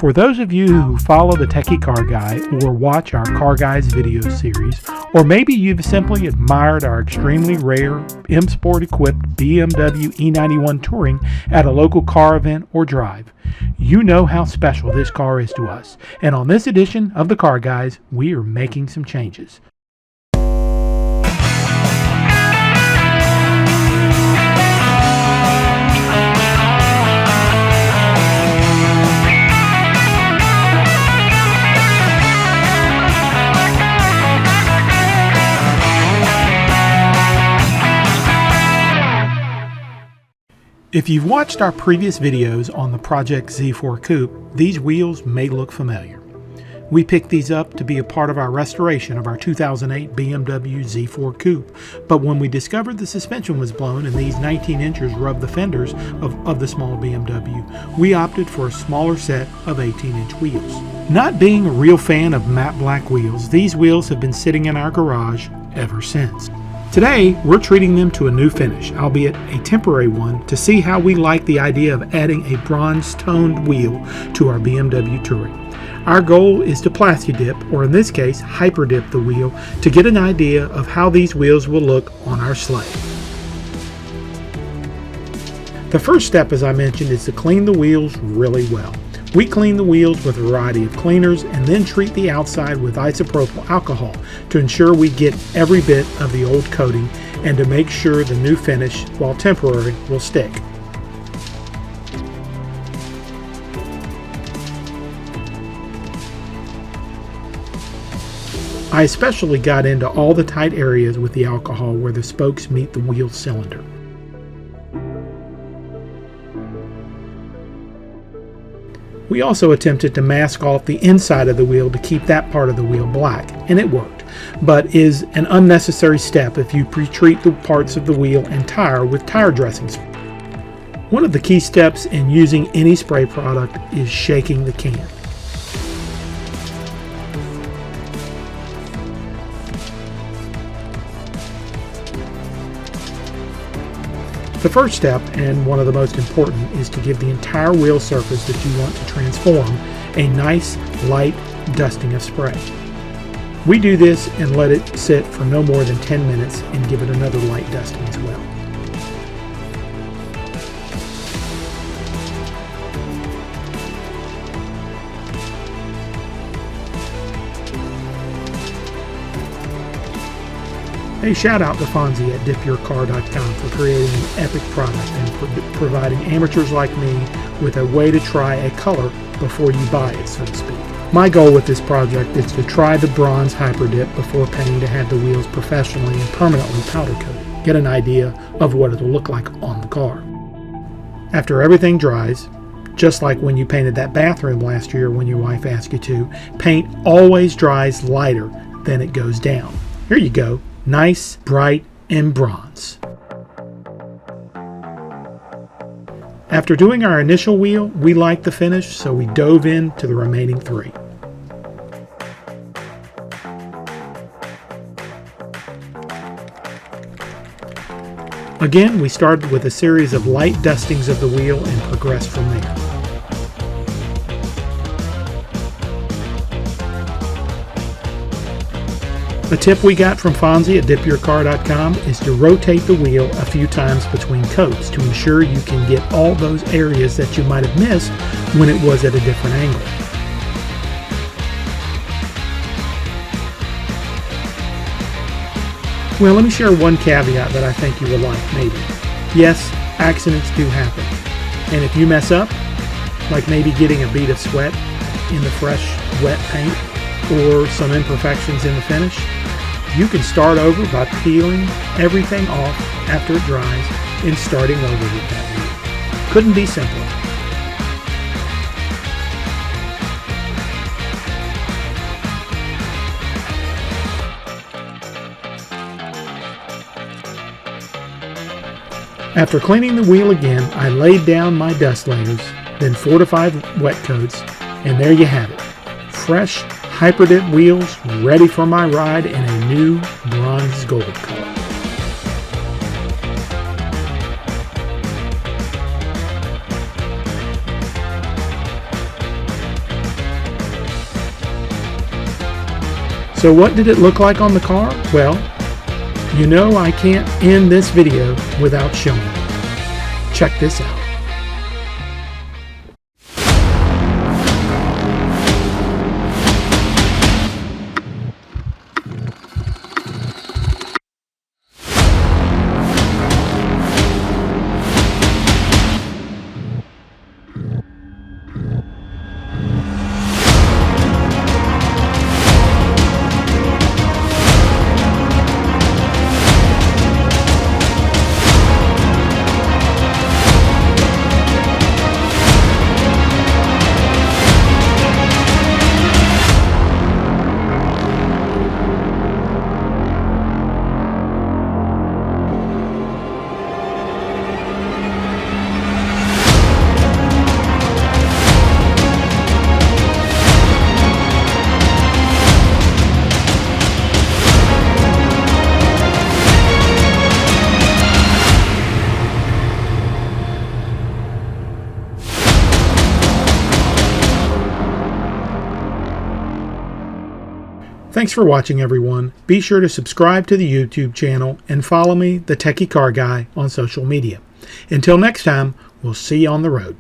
For those of you who follow the Techie Car Guy or watch our Car Guys video series, or maybe you've simply admired our extremely rare M-Sport equipped BMW E91 Touring at a local car event or drive, you know how special this car is to us. And on this edition of the Car Guys, we are making some changes. If you've watched our previous videos on the Project Z4 Coupe, these wheels may look familiar. We picked these up to be a part of our restoration of our 2008 BMW Z4 Coupe, but when we discovered the suspension was blown and these 19 inches rubbed the fenders of the small BMW, we opted for a smaller set of 18-inch wheels. Not being a real fan of matte black wheels, these wheels have been sitting in our garage ever since. Today, we're treating them to a new finish, albeit a temporary one, to see how we like the idea of adding a bronze-toned wheel to our BMW Touring. Our goal is to Plasti-dip, or in this case, HyperDIP the wheel, to get an idea of how these wheels will look on our sleigh. The first step, as I mentioned, is to clean the wheels really well. We clean the wheels with a variety of cleaners and then treat the outside with isopropyl alcohol to ensure we get every bit of the old coating and to make sure the new finish, while temporary, will stick. I especially got into all the tight areas with the alcohol where the spokes meet the wheel cylinder. We also attempted to mask off the inside of the wheel to keep that part of the wheel black, and it worked, but is an unnecessary step if you pre-treat the parts of the wheel and tire with tire dressings. One of the key steps in using any spray product is shaking the can. The first step, and one of the most important, is to give the entire wheel surface that you want to transform a nice, light dusting of spray. We do this and let it sit for no more than 10 minutes and give it another light dusting as well. A shout out to Fonzie at DIYn5 for creating an epic product and providing amateurs like me with a way to try a color before you buy it, so to speak. My goal with this project is to try the bronze HyperDIP before paying to have the wheels professionally and permanently powder coated. Get an idea of what it will look like on the car. After everything dries, just like when you painted that bathroom last year when your wife asked you to, paint always dries lighter than it goes down. Here you go. Nice, bright, and bronze. After doing our initial wheel, we liked the finish, so we dove into the remaining three. Again, we started with a series of light dustings of the wheel and progressed from there. A tip we got from Fonzie at DIYn5 is to rotate the wheel a few times between coats to ensure you can get all those areas that you might have missed when it was at a different angle. Well, let me share one caveat that I think you will like, maybe. Yes, accidents do happen. And if you mess up, like maybe getting a bead of sweat in the fresh, wet paint, or some imperfections in the finish, you can start over by peeling everything off after it dries and starting over with that wheel. Couldn't be simpler. After cleaning the wheel again, I laid down my dust layers, then 4 to 5 wet coats, and there you have it. Fresh HyperDIP wheels ready for my ride in a new bronze gold color. So what did it look like on the car? Well, you know I can't end this video without showing it. Check this out. Thanks for watching, everyone. Be sure to subscribe to the YouTube channel and follow me, the Techie Car Guy, on social media. Until next time, we'll see you on the road.